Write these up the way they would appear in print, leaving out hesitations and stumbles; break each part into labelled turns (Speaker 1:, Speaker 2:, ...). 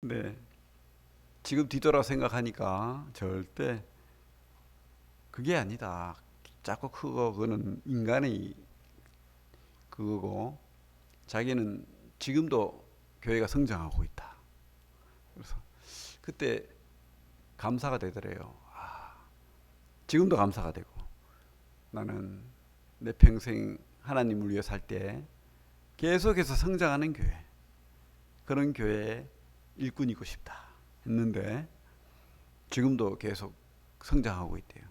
Speaker 1: 네, 지금 뒤돌아 생각하니까 절대 그게 아니다. 작고 크고 그거는 인간의 그거고 자기는 지금도 교회가 성장하고 있다. 그래서 그때 감사가 되더래요. 지금도 감사가 되고 나는 내 평생 하나님을 위해 살 때 계속해서 성장하는 교회, 그런 교회의 일꾼이고 싶다 했는데 지금도 계속 성장하고 있대요.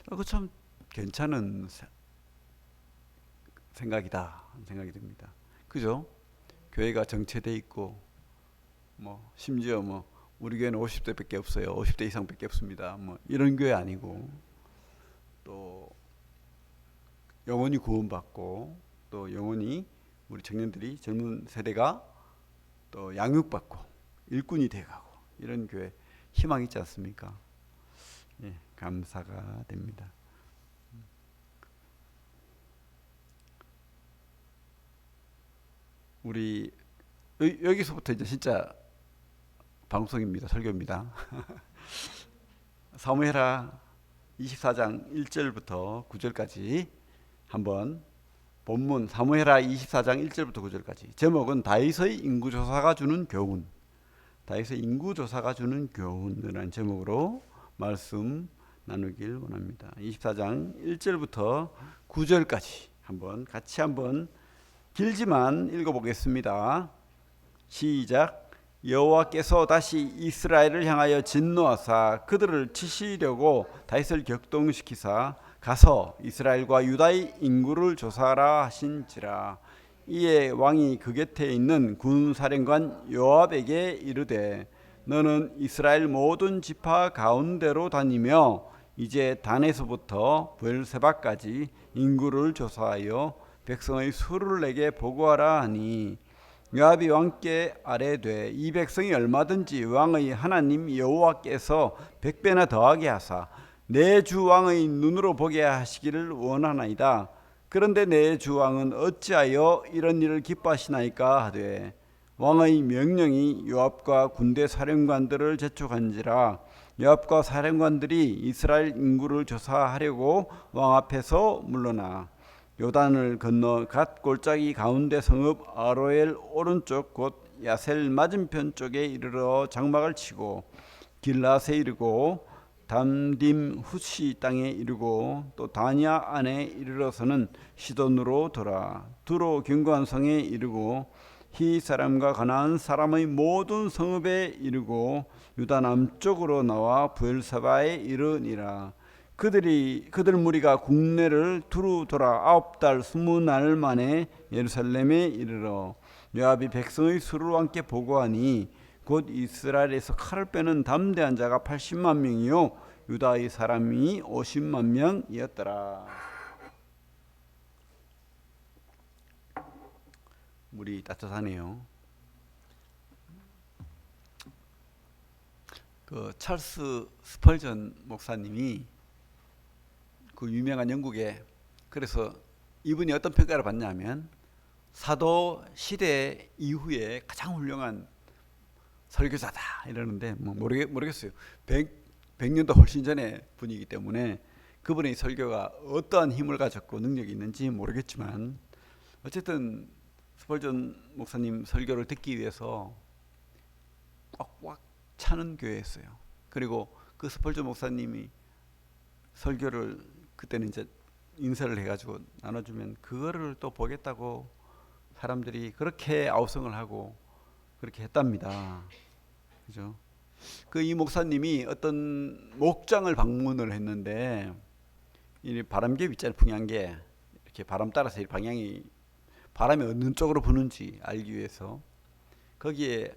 Speaker 1: 그거 참 괜찮은 생각이다 생각이 듭니다. 그죠? 교회가 정체돼 있고 뭐 심지어 뭐 우리 교회는 50대밖에 없어요. 50대 이상밖에 없습니다. 뭐 이런 교회 아니고 또 영혼이 구원받고 또 영혼이 우리 청년들이 젊은 세대가 또 양육받고 일꾼이 돼가고 이런 교회 희망 있지 않습니까? 예, 감사가 됩니다. 우리 여기서부터 이제 진짜 방송입니다. 설교입니다. 사무엘하 24장 1절부터 9절까지 한번 본문 사무엘하 24장 1절부터 9절까지 제목은 다윗의 인구조사가 주는 교훈, 다윗의 인구조사가 주는 교훈이라는 제목으로 말씀 나누길 원합니다. 24장 1절부터 9절까지 같이 한번 길지만 읽어보겠습니다. 시작. 여호와께서 다시 이스라엘을 향하여 진노하사 그들을 치시려고 다윗을 격동시키사 가서 이스라엘과 유다의 인구를 조사하라 하신지라. 이에 왕이 그 곁에 있는 군사령관 요압에게 이르되 너는 이스라엘 모든 지파 가운데로 다니며 이제 단에서부터 브엘세바까지 인구를 조사하여 백성의 수를 내게 보고하라 하니 요압이 왕께 아뢰되 이 백성이 얼마든지 왕의 하나님 여호와께서 100배나 더하게 하사 내 주 왕의 눈으로 보게 하시기를 원하나이다. 그런데 내 주 왕은 어찌하여 이런 일을 기뻐하시나이까 하되 왕의 명령이 요압과 군대 사령관들을 재촉한지라. 요압과 사령관들이 이스라엘 인구를 조사하려고 왕 앞에서 물러나 요단을 건너 갓 골짜기 가운데 성읍 아로엘 오른쪽 곧 야셀 맞은편 쪽에 이르러 장막을 치고 길라세 이르고 담딤 후시 땅에 이르고 또 다냐 안에 이르러서는 시돈으로 돌아 두로 견고한 성에 이르고 히 사람과 가나안 사람의 모든 성읍에 이르고 유다 남쪽으로 나와 부엘사바에 이르니라. 그들 무리가 국내를 두루 돌아 9달 20날 만에 예루살렘에 이르러 요압이 백성의 수를 왕께 보고하니 곧 이스라엘에서 칼을 빼는 담대한 자가 80만 명이요 유다의 사람이 50만 명이었더라. 물이 따뜻하네요. 그 찰스 스펄전 목사님이 그 유명한 영국에 그래서 이분이 어떤 평가를 받냐면 사도 시대 이후에 가장 훌륭한 설교자다 이러는데 뭐 모르겠어요. 100년도 훨씬 전의 분이기 때문에 그분의 설교가 어떠한 힘을 가졌고 능력이 있는지 모르겠지만 어쨌든 스펄전 목사님 설교를 듣기 위해서 꽉꽉 차는 교회였어요. 그리고 그 스펄전 목사님이 설교를 그때는 이제 인사를 해가지고 나눠주면 그거를 또 보겠다고 사람들이 그렇게 아우성을 하고 그렇게 했답니다. 그죠? 그 이 목사님이 어떤 목장을 방문을 했는데 이 바람개 있잖아요. 풍향계 이렇게 바람 따라서 방향이 바람이 어느 쪽으로 부는지 알기 위해서 거기에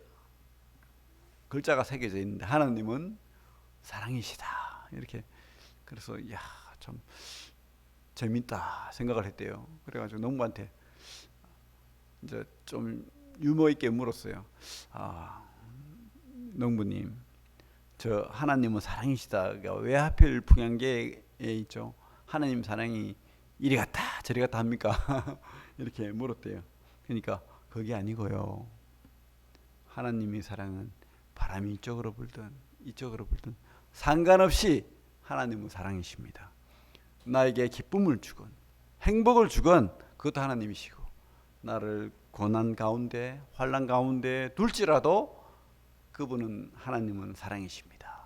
Speaker 1: 글자가 새겨져 있는데 하나님은 사랑이시다 이렇게. 그래서 야, 참 재밌다 생각을 했대요. 그래가지고 농부한테 이제 좀 유머 있게 물었어요. 농부님, 저 하나님은 사랑이시다가 왜 하필 풍향계에 있죠? 하나님 사랑이 이리 갔다 저리 갔다 합니까? 이렇게 물었대요. 그러니까 그게 아니고요. 하나님의 사랑은 바람이 이쪽으로 불든 이쪽으로 불든 상관없이 하나님은 사랑이십니다. 나에게 기쁨을 주건 행복을 주건 그것도 하나님이시고, 나를 고난 가운데 환난 가운데 둘지라도 그분은 하나님은 사랑이십니다.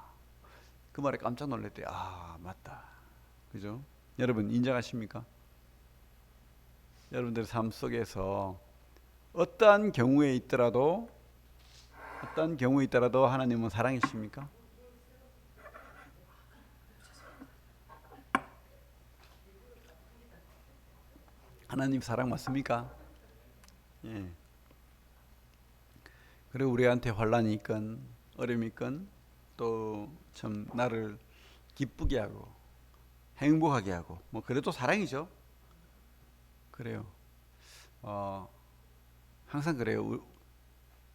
Speaker 1: 그 말에 깜짝 놀랐대요. 아, 맞다. 그죠? 여러분 인정하십니까? 여러분들 삶 속에서 어떠한 경우에 있더라도 하나님은 사랑이십니까? 하나님 사랑 맞습니까? 예. 그리고 우리한테 환란이 있건 어려움이 있건 또 참 나를 기쁘게 하고 행복하게 하고 뭐 그래도 사랑이죠. 그래요. 항상 그래요.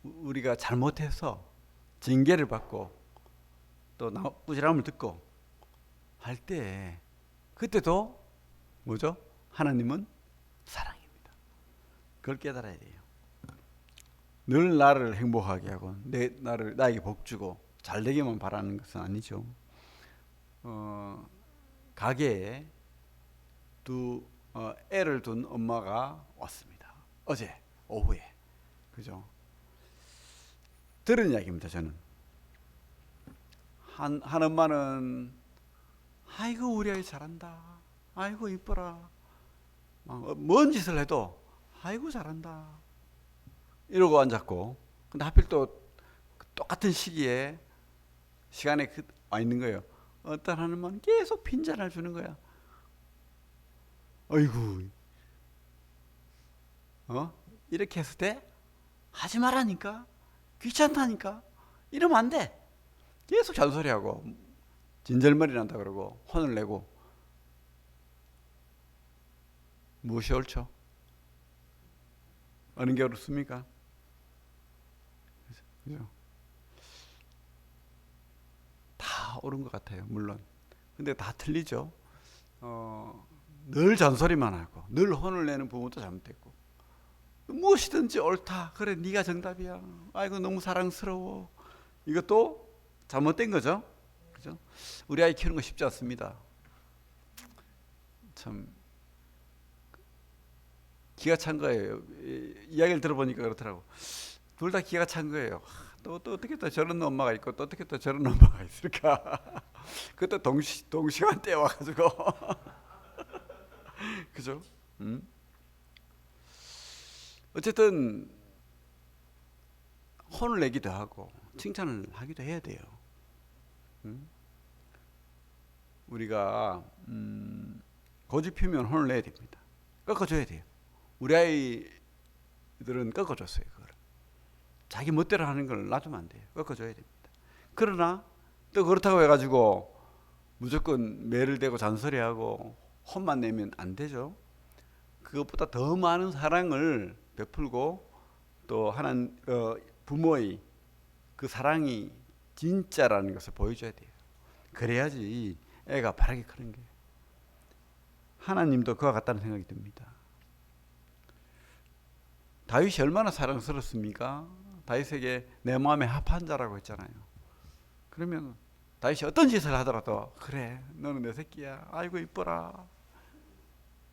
Speaker 1: 우리가 잘못해서 징계를 받고 또 꾸지람을 듣고 할 때 그때도 뭐죠? 하나님은 사랑입니다. 그걸 깨달아야 돼요. 늘 나를 행복하게 하고 나에게 복 주고 잘 되기만 바라는 것은 아니죠. 가게에 애를 둔 엄마가 왔습니다. 어제 오후에. 그죠? 들은 이야기입니다. 저는 한 엄마는 아이고 우리 아이 잘한다, 아이고 이뻐라, 뭔 짓을 해도 아이고 잘한다 이러고 앉았고, 근데 하필 또 똑같은 시간에 와 있는 거예요. 어떤 한 엄마는 계속 핀잔을 주는 거야. 아이고, 이렇게 했을 때 하지 말라니까, 귀찮다니까, 이러면 안 돼. 계속 잔소리하고 진절머리 난다 그러고 혼을 내고. 무엇이 옳죠? 어느 게 옳습니까? 그죠? 다 옳은 것 같아요, 물론. 근데 다 틀리죠. 늘 잔소리만 하고 늘 혼을 내는 부모도 잘못됐고, 무엇이든지 옳다, 그래 네가 정답이야, 아이고 너무 사랑스러워, 이것도 잘못된 거죠. 그죠? 우리 아이 키우는 거 쉽지 않습니다. 참 기가 찬 거예요. 이야기를 들어보니까 그렇더라고. 둘 다 기가 찬 거예요. 또 어떻게 또 저런 엄마가 있고 또 어떻게 또 저런 엄마가 있을까. 그것도 동시간대에 와가지고 그죠? 어쨌든 혼을 내기도 하고 칭찬을 하기도 해야 돼요. 우리가 고집 피우면 혼을 내야 됩니다. 꺾어줘야 돼요. 우리 아이들은 꺾어줬어요. 그걸 자기 멋대로 하는 걸 놔두면 안 돼요. 꺾어줘야 됩니다. 그러나 또 그렇다고 해가지고 무조건 매를 대고 잔소리하고 혼만 내면 안 되죠. 그것보다 더 많은 사랑을 베풀고 또 부모의 그 사랑이 진짜라는 것을 보여줘야 돼요. 그래야지 애가 바르게 크는 거예요. 하나님도 그와 같다는 생각이 듭니다. 다윗이 얼마나 사랑스럽습니까? 다윗에게 내 마음에 합한 자라고 했잖아요. 그러면 다윗이 어떤 짓을 하더라도 그래 너는 내 새끼야, 아이고 이뻐라,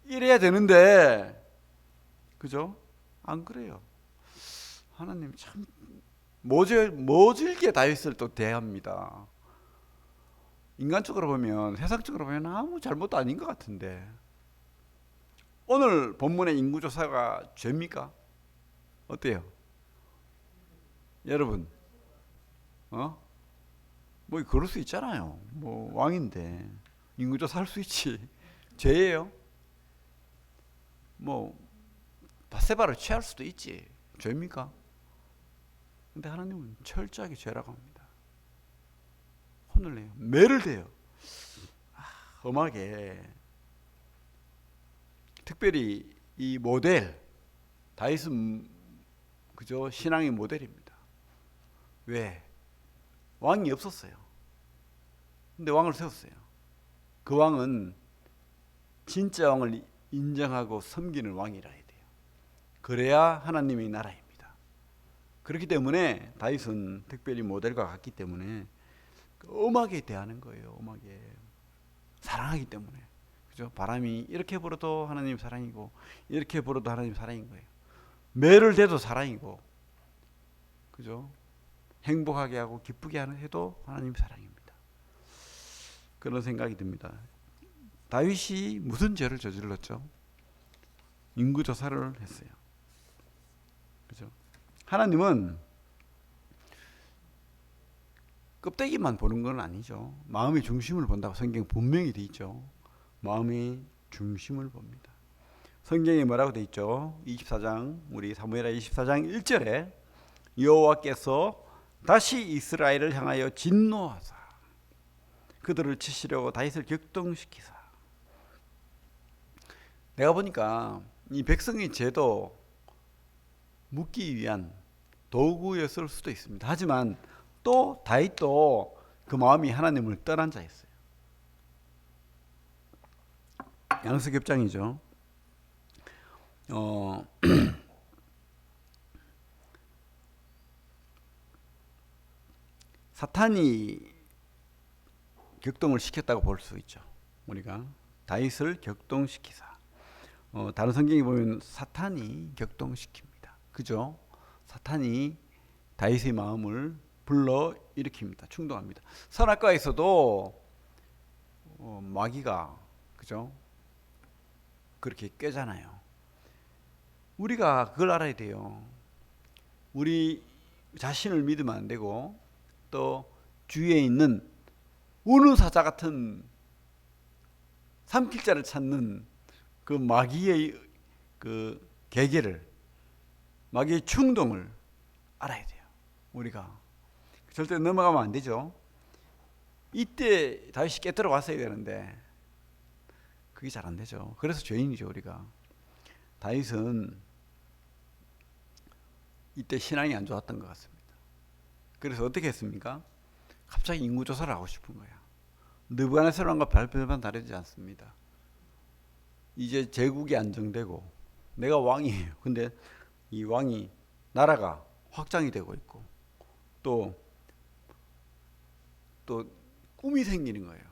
Speaker 1: 이래야 되는데, 그죠? 안 그래요. 하나님 참 모질게 다윗을 또 대합니다. 인간적으로 보면, 세상적으로 보면 아무 잘못도 아닌 것 같은데, 오늘 본문의 인구조사가 죄입니까? 어때요? 여러분, 뭐 그럴 수 있잖아요. 뭐 왕인데 인구조사 할 수 있지. 죄예요? 뭐 바세바를 취할 수도 있지. 죄입니까? 근데 하나님은 철저하게 죄라고 합니다. 혼을 내요. 매를 대요. 험하게. 특별히 이 모델 다윗은 그저 신앙의 모델입니다. 왜? 왕이 없었어요. 근데 왕을 세웠어요. 그 왕은 진짜 왕을 인정하고 섬기는 왕이라 해야 돼요. 그래야 하나님의 나라입니다. 그렇기 때문에 다윗은 특별히 모델과 같기 때문에 엄하게 대하는 거예요. 엄하게 사랑하기 때문에. 그죠? 바람이 이렇게 불어도 하나님 사랑이고 이렇게 불어도 하나님 사랑인 거예요. 매를 대도 사랑이고, 그죠? 행복하게 하고 기쁘게 하는 해도 하나님 사랑입니다. 그런 생각이 듭니다. 다윗이 무슨 죄를 저질렀죠? 인구조사를 했어요. 그죠? 하나님은 껍데기만 보는 건 아니죠. 마음의 중심을 본다고 성경 분명히 돼 있죠. 마음의 중심을 봅니다. 성경에 뭐라고 돼 있죠? 24장, 우리 사무엘하 24장 1절에 여호와께서 다시 이스라엘을 향하여 진노하사 그들을 치시려고 다윗을 격동시키사. 내가 보니까 이 백성의 죄도 묻기 위한 도구였을 수도 있습니다. 하지만 또 다윗도 그 마음이 하나님을 떠난 자였어요. 양수겹장이죠. 사탄이 격동을 시켰다고 볼 수 있죠. 우리가 다윗을 격동시키사. 다른 성경에 보면 사탄이 격동시킵니다. 그죠? 사탄이 다윗의 마음을 불러 일으킵니다. 충동합니다. 선악과에서도 마귀가, 그죠? 그렇게 꿰잖아요. 우리가 그걸 알아야 돼요. 우리 자신을 믿으면 안 되고, 또 주위에 있는 어느 사자 같은 삼킬자를 찾는 그 마귀의 그 계계를, 마귀의 충동을 알아야 돼요. 우리가 절대 넘어가면 안 되죠. 이때 다윗이 깨뜨려 왔어야 되는데 그게 잘 안 되죠. 그래서 죄인이죠. 우리가. 다윗은 이때 신앙이 안 좋았던 것 같습니다. 그래서 어떻게 했습니까? 갑자기 인구조사를 하고 싶은 거야. 느부갓네살과 별반 다르지 않습니다. 이제 제국이 안정되고 내가 왕이에요. 근데 이 왕이, 나라가 확장이 되고 있고 또 꿈이 생기는 거예요.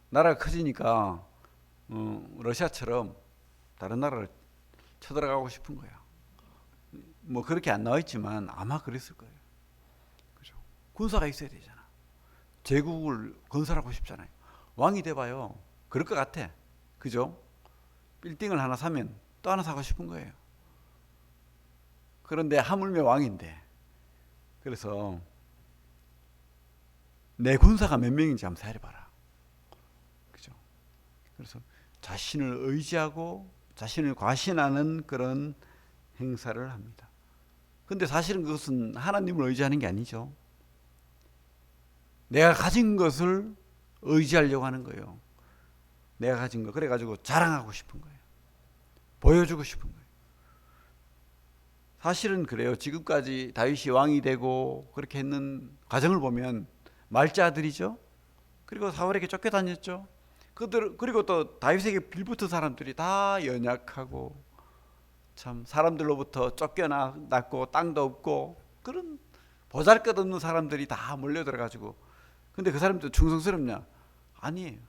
Speaker 1: 나라가 커지니까 러시아처럼 다른 나라를 쳐들어가고 싶은 거야. 뭐 그렇게 안 나와 있지만 아마 그랬을 거예요. 그죠? 군사가 있어야 되잖아. 제국을 건설하고 싶잖아요. 왕이 돼봐요. 그럴 것 같아. 그죠? 빌딩을 하나 사면 또 하나 사고 싶은 거예요. 그런데 하물며 왕인데. 그래서 내 군사가 몇 명인지 한번 세어봐라. 그죠? 그래서 자신을 의지하고 자신을 과신하는 그런 행사를 합니다. 근데 사실은 그것은 하나님을 의지하는 게 아니죠. 내가 가진 것을 의지하려고 하는 거예요. 내가 가진 거. 그래가지고 자랑하고 싶은 거예요. 보여주고 싶은 거예요. 사실은 그래요. 지금까지 다윗이 왕이 되고 그렇게 했는 과정을 보면 말자들이죠. 그리고 사울에게 쫓겨다녔죠. 그리고 또 다윗에게 빌붙은 사람들이 다 연약하고 참 사람들로부터 쫓겨났고 땅도 없고 그런 보잘것없는 사람들이 다 몰려들어가지고, 근데 그 사람들 충성스럽냐? 아니에요.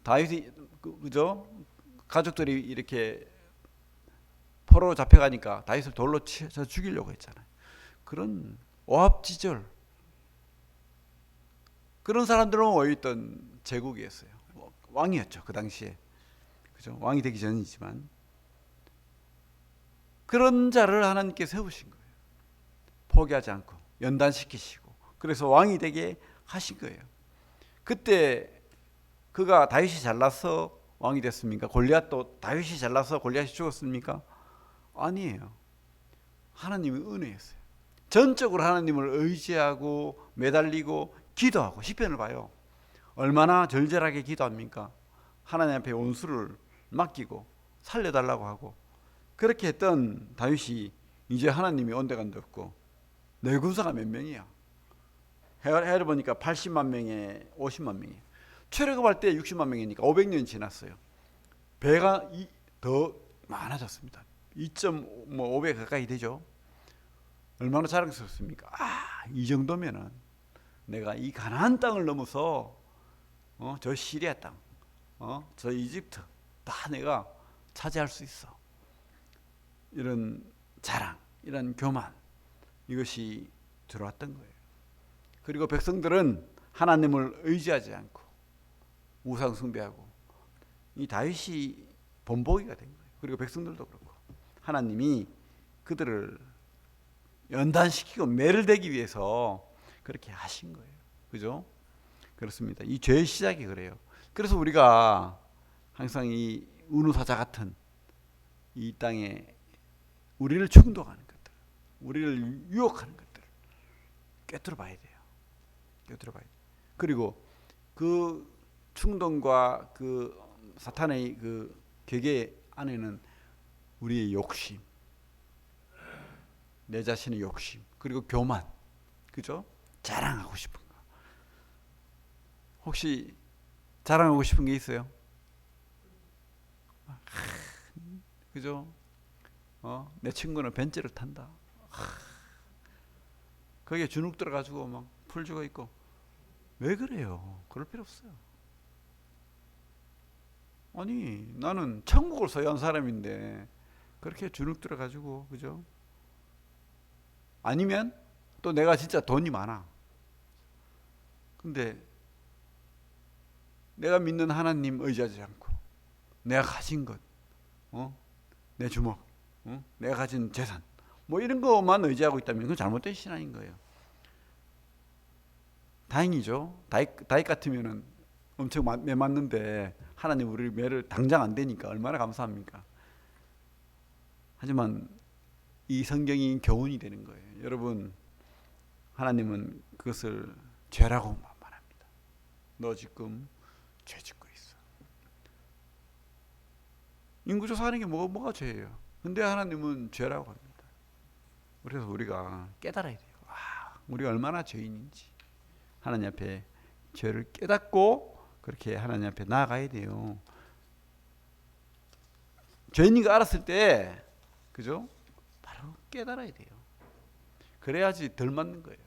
Speaker 1: 다윗이 그죠? 가족들이 이렇게 포로로 잡혀가니까 다윗을 돌로 쳐 죽이려고 했잖아요. 그런 오합지졸, 그런 사람들은 모여있던 제국이었어요. 왕이었죠 그 당시에. 그죠? 왕이 되기 전이지만 그런 자를 하나님께 세우신 거예요. 포기하지 않고 연단시키시고 그래서 왕이 되게 하신 거예요. 그때 그가 다윗이 잘나서 왕이 됐습니까? 골리앗도 다윗이 잘나서 골리앗이 죽었습니까? 아니에요. 하나님의 은혜였어요. 전적으로 하나님을 의지하고 매달리고 기도하고. 시편을 봐요. 얼마나 절절하게 기도합니까? 하나님 앞에 원수를 맡기고 살려달라고 하고. 그렇게 했던 다윗이 이제 하나님이 온데간데 없고 내 군사가 몇 명이야? 헤아려 보니까 80만 명에 50만 명이에요. 출애굽할 때 60만 명이니까 500년 지났어요. 배가 더 많아졌습니다. 2.5배 가까이 되죠. 얼마나 자랑스럽습니까? 이 정도면은 내가 이 가나안 땅을 넘어서 저 시리아 땅, 저 이집트 다 내가 차지할 수 있어. 이런 자랑, 이런 교만, 이것이 들어왔던 거예요. 그리고 백성들은 하나님을 의지하지 않고 우상 숭배하고 이 다윗이 본보기가 된 거예요. 그리고 백성들도 그렇고 하나님이 그들을 연단시키고 매를 대기 위해서 그렇게 하신 거예요. 그죠? 그렇습니다. 이 죄의 시작이 그래요. 그래서 우리가 항상 이 운우사자 같은 이 땅에 우리를 충동하는 것들, 우리를 유혹하는 것들을 꿰뚫어 봐야 돼요. 꿰뚫어 봐야 돼요. 그리고 그 충동과 그 사탄의 그 계계 안에는 우리의 욕심, 내 자신의 욕심, 그리고 교만, 그죠? 자랑하고 싶은 거. 혹시 자랑하고 싶은 게 있어요? 그죠? 내 친구는 벤츠를 탄다. 거기에 주눅 들어가지고 막 풀주고 있고. 왜 그래요? 그럴 필요 없어요. 아니, 나는 천국을 소유한 사람인데 그렇게 주눅 들어가지고, 그죠? 아니면 또 내가 진짜 돈이 많아. 근데 내가 믿는 하나님 의지하지 않고 내가 가진 것, 내 주먹, 내가 가진 재산, 뭐 이런 것만 의지하고 있다면 그건 잘못된 신앙인 거예요. 다행이죠. 다윗 같으면은 엄청 매맞는데 하나님 우리 매를 당장 안 되니까 얼마나 감사합니까? 하지만 이 성경이 교훈이 되는 거예요. 여러분, 하나님은 그것을 죄라고 말합니다. 너 지금 죄 짓고 있어. 인구조사하는 게 뭐가 죄예요? 근데 하나님은 죄라고 합니다. 그래서 우리가 깨달아야 돼요. 우리가 얼마나 죄인인지 하나님 앞에 죄를 깨닫고 그렇게 하나님 앞에 나아가야 돼요. 죄인인 거 알았을 때, 그죠? 바로 깨달아야 돼요. 그래야지 덜 맞는 거예요.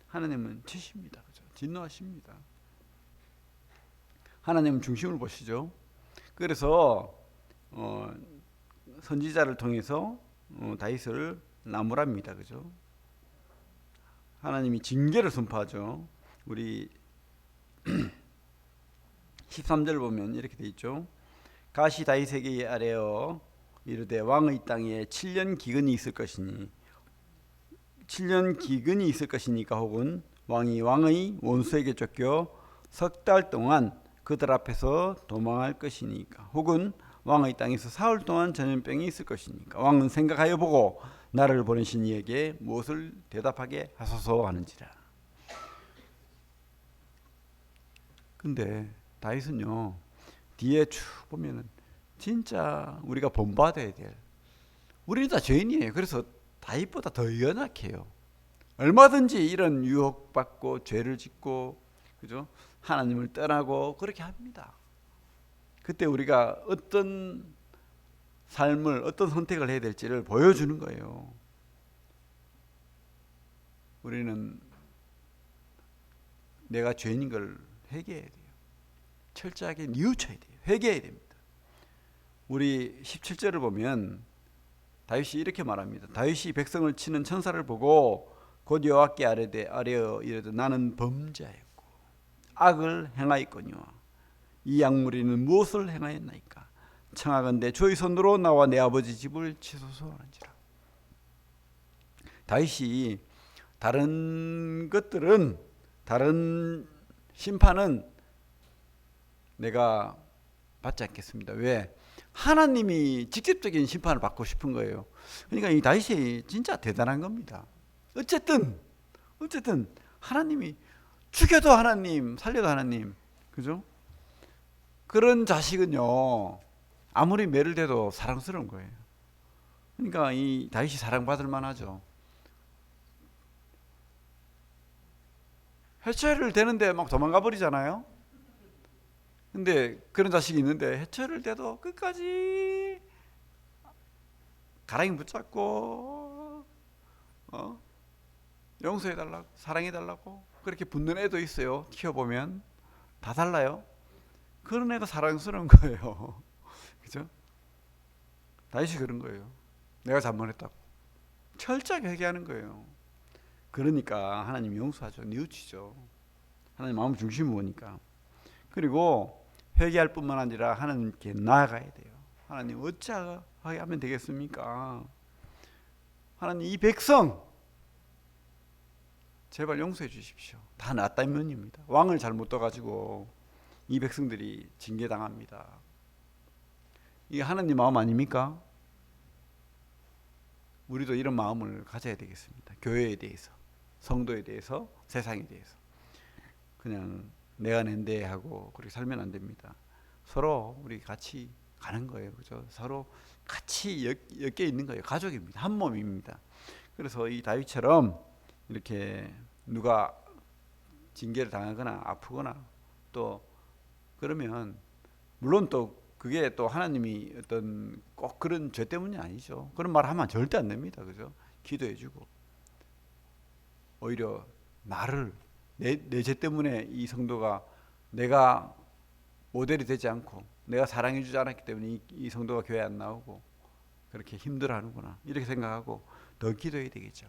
Speaker 1: 하나님은 치십니다. 그죠? 진노하십니다. 하나님은 중심을 보시죠. 그래서 선지자를 통해서 다윗을 나무랍니다. 그죠? 하나님이 징계를 선포하죠. 우리 13절 보면 이렇게 돼 있죠. 가시 다윗에게 아뢰어 이르되 왕의 땅에 7년 기근이 있을 것이니 7년 기근이 있을 것이니까 혹은 왕이 왕의 원수에게 쫓겨 석 달 동안 그들 앞에서 도망할 것이니까 혹은 왕의 땅에서 사흘 동안 전염병이 있을 것이니까 왕은 생각하여 보고 나를 보내신 이에게 무엇을 대답하게 하소서 하는지라. 근데 다윗은요 뒤에 쭉 보면은 진짜 우리가 본받아야 될, 우리는 다 죄인이에요. 그래서 다윗보다 더 연약해요. 얼마든지 이런 유혹받고 죄를 짓고, 그죠? 하나님을 떠나고 그렇게 합니다. 그때 우리가 어떤 삶을, 어떤 선택을 해야 될지를 보여주는 거예요. 우리는 내가 죄인인 걸 회개해야 돼요. 철저하게 뉘우쳐야 돼요. 회개해야 됩니다. 우리 17절을 보면 다윗이 이렇게 말합니다. 다윗이 백성을 치는 천사를 보고 곧 여호와께 아뢰어 이르되 나는 범죄하였고 악을 행하였거니와 이 약무리는 무엇을 행하였나이까? 청하건대 주의 손으로 나와 내 아버지 집을 치소서 하는지라. 다윗이 다른 것들은, 다른 심판은 내가 받지 않겠습니다. 왜? 하나님이 직접적인 심판을 받고 싶은 거예요. 그러니까 이 다윗이 진짜 대단한 겁니다. 어쨌든 하나님이 죽여도 하나님, 살려도 하나님, 그죠? 그런 자식은요 아무리 매를 대도 사랑스러운 거예요. 그러니까 이 다윗이 사랑받을 만하죠. 해체를 대는데 막 도망가 버리잖아요. 근데 그런 자식이 있는데 해체를 대도 끝까지 가랑이 붙잡고 어? 용서해달라고, 사랑해달라고 그렇게 붙는 애도 있어요. 키워보면 다 달라요. 그런 애가 사랑스러운 거예요. 그죠? 다윗이 그런 거예요. 내가 잘못했다고 철저하게 회개하는 거예요. 그러니까 하나님 용서하죠. 뉘우치죠. 하나님 마음 중심을 보니까. 그리고 회개할 뿐만 아니라 하나님께 나아가야 돼요. 하나님 어찌하게 하면 되겠습니까? 하나님 이 백성 제발 용서해 주십시오. 다 나 때문입니다. 왕을 잘못 떠가지고 이 백성들이 징계당합니다. 이게 하나님 마음 아닙니까? 우리도 이런 마음을 가져야 되겠습니다. 교회에 대해서, 성도에 대해서, 세상에 대해서. 그냥 내가 낸데 하고 그렇게 살면 안 됩니다. 서로 우리 같이 가는 거예요. 그죠? 서로 같이 엮여 있는 거예요. 가족입니다. 한 몸입니다. 그래서 이 다윗처럼 이렇게 누가 징계를 당하거나 아프거나 또 그러면 물론 또 그게 또 하나님이 어떤 꼭 그런 죄 때문이 아니죠. 그런 말 하면 절대 안 됩니다. 그죠? 기도해주고 오히려 나를 내 죄 때문에 이 성도가 내가 모델이 되지 않고 내가 사랑해주지 않았기 때문에 이 성도가 교회 안 나오고 그렇게 힘들어하는구나 이렇게 생각하고 더 기도해야 되겠죠.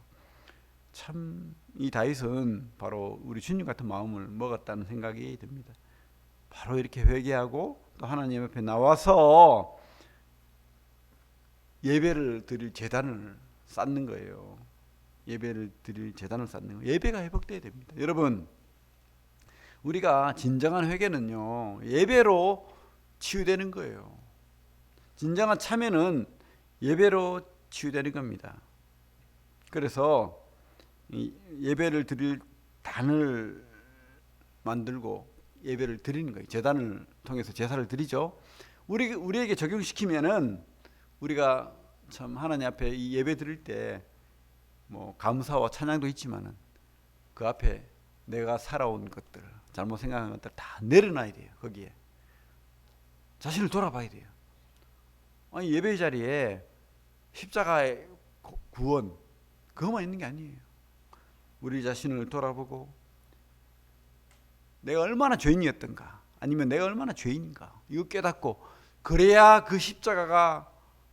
Speaker 1: 참 이 다윗은 바로 우리 주님 같은 마음을 먹었다는 생각이 듭니다. 바로 이렇게 회개하고 또 하나님 앞에 나와서 예배를 드릴 제단을 쌓는 거예요. 예배를 드릴 제단을 쌓는 거예요. 예배가 회복돼야 됩니다. 여러분 우리가 진정한 회개는요 예배로 치유되는 거예요. 진정한 참회는 예배로 치유되는 겁니다. 그래서 예배를 드릴 단을 만들고 예배를 드리는 거예요. 제단을 통해서 제사를 드리죠. 우리에게 적용시키면은 우리가 참 하나님 앞에 이 예배 드릴 때 뭐 감사와 찬양도 있지만은 그 앞에 내가 살아온 것들, 잘못 생각한 것들 다 내려놔야 돼요. 거기에 자신을 돌아봐야 돼요. 아니 예배 자리에 십자가의 구원 그것만 있는 게 아니에요. 우리 자신을 돌아보고 내가 얼마나 죄인이었던가 아니면 내가 얼마나 죄인인가 이거 깨닫고 그래야 그 십자가가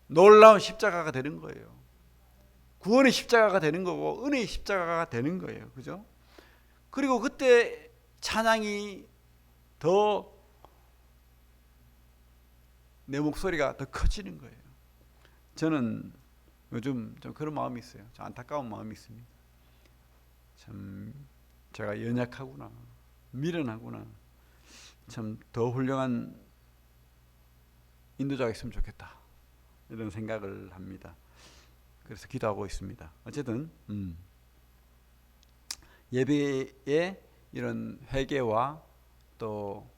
Speaker 1: 놀라운 십자가가 되는 거예요. 구원의 십자가가 되는 거고 은혜의 십자가가 되는 거예요. 그죠? 그리고 그때 찬양이 더 내 목소리가 더 커지는 거예요. 저는 요즘 좀 그런 마음이 있어요. 좀 안타까운 마음이 있습니다. 참 제가 연약하구나 미련하구나 참 더 훌륭한 인도자가 있으면 좋겠다 이런 생각을 합니다. 그래서 기도하고 있습니다. 어쨌든 예배에 이런 회개와 또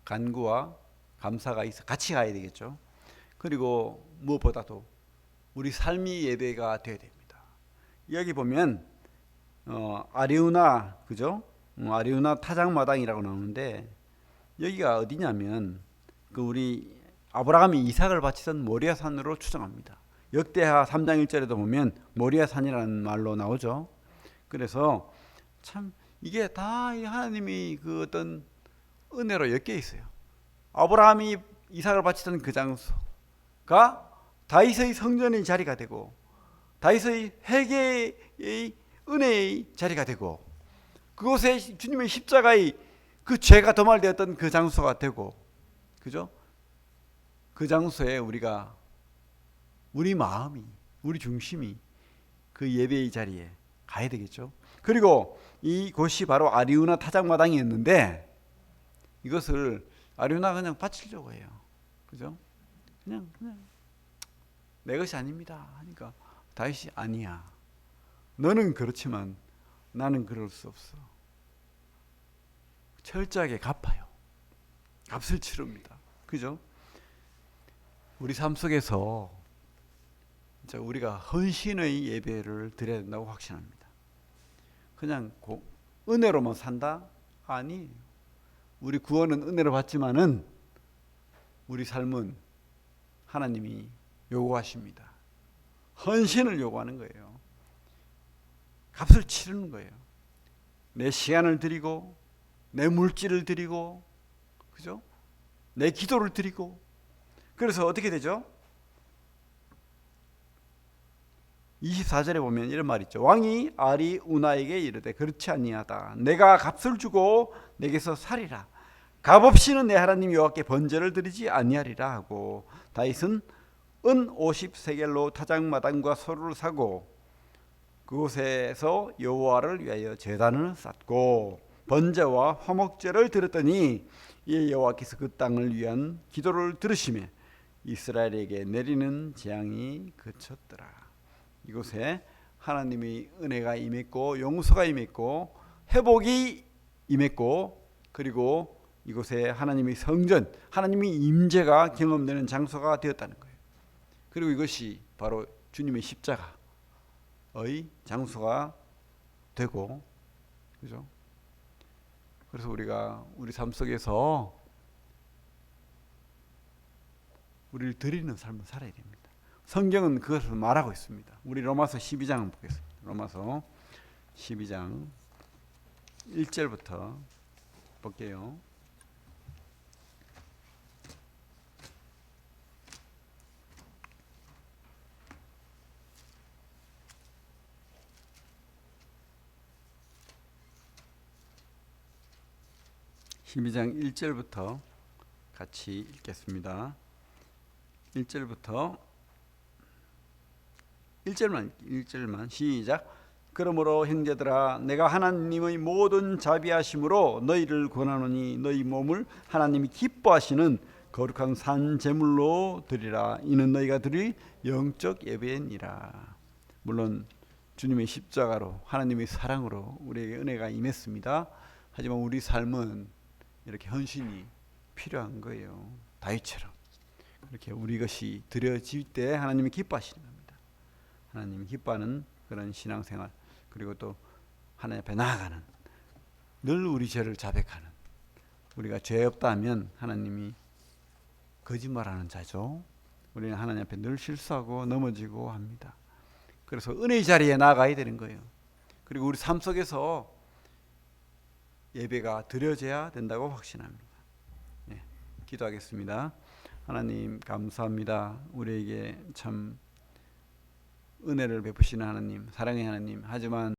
Speaker 1: 간구와 감사가 있어 같이 가야 되겠죠. 그리고 무엇보다도 우리 삶이 예배가 되어야 됩니다. 여기 보면 아리우나 그죠? 아리우나 타작마당이라고 나오는데 여기가 어디냐면 그 우리 아브라함이 이삭을 바치던 모리아 산으로 추정합니다. 역대하 3장 1절에도 보면 모리아 산이라는 말로 나오죠. 그래서 참 이게 다 하나님이 그 어떤 은혜로 엮여 있어요. 아브라함이 이삭을 바치던 그 장소가 다윗의 성전의 자리가 되고 다윗의 회개의 은혜의 자리가 되고 그곳에 주님의 십자가의 그 죄가 도말되었던 그 장소가 되고 그죠? 그 장소에 우리가 우리 마음이 우리 중심이 그 예배의 자리에 가야 되겠죠. 그리고 이곳이 바로 아리우나 타작마당이었는데 이것을 아리우나가 그냥 바치려고 해요. 그죠? 그냥 내 것이 아닙니다 하니까 다윗이 아니야. 너는 그렇지만 나는 그럴 수 없어. 철저하게 갚아요. 값을 치릅니다. 그죠? 우리 삶 속에서 우리가 헌신의 예배를 드려야 된다고 확신합니다. 그냥 은혜로만 산다? 아니, 우리 구원은 은혜로 받지만은 우리 삶은 하나님이 요구하십니다. 헌신을 요구하는 거예요. 값을 치르는 거예요. 내 시간을 드리고 내 물질을 드리고, 그죠? 내 기도를 드리고. 그래서 어떻게 되죠? 24절에 보면 이런 말이 있죠. 왕이 아리 우나에게 이르되 그렇지 아니하다. 내가 값을 주고 내게서 살이라. 값 없이는 내 하나님 여호와께 번제를 드리지 아니하리라 하고, 다윗은 은 50세겔로 타작마당과 소를 사고 그곳에서 여호와를 위하여 제단을 쌓고 번제와 화목제를 드렸더니 이에 여호와께서 그 땅을 위한 기도를 들으시며 이스라엘에게 내리는 재앙이 그쳤더라. 이곳에 하나님의 은혜가 임했고 용서가 임했고 회복이 임했고, 그리고 이곳에 하나님의 성전, 하나님의 임재가 경험되는 장소가 되었다는 거예요. 그리고 이것이 바로 주님의 십자가의 장소가 되고, 그죠? 그래서 우리가 우리 삶 속에서 우리를 드리는 삶을 살아야 됩니다. 성경은 그것을 말하고 있습니다. 우리 로마서 12장 보겠습니다. 로마서 12장 1절부터 볼게요. (12장) 1절부터 같이 읽겠습니다. 1절부터 1절만 시작. 그러므로 형제들아, 내가 하나님의 모든 자비하심으로 너희를 권하노니 너희 몸을 하나님이 기뻐하시는 거룩한 산 제물로 드리라. 이는 너희가 드릴 영적 예배니라. 물론 주님의 십자가로, 하나님의 사랑으로 우리에게 은혜가 임했습니다. 하지만 우리 삶은 이렇게 헌신이 필요한 거예요. 다윗처럼 이렇게 우리 것이 드려질 때 하나님이 기뻐하시는 겁니다. 하나님이 기뻐하는 그런 신앙생활, 그리고 또 하나님 앞에 나아가는, 늘 우리 죄를 자백하는, 우리가 죄 없다 하면 하나님이 거짓말하는 자죠. 우리는 하나님 앞에 늘 실수하고 넘어지고 합니다. 그래서 은혜의 자리에 나아가야 되는 거예요. 그리고 우리 삶 속에서 예배가 드려져야 된다고 확신합니다. 네, 기도하겠습니다. 하나님 감사합니다. 우리에게 참 은혜를 베푸시는 하나님, 사랑의 하나님, 하지만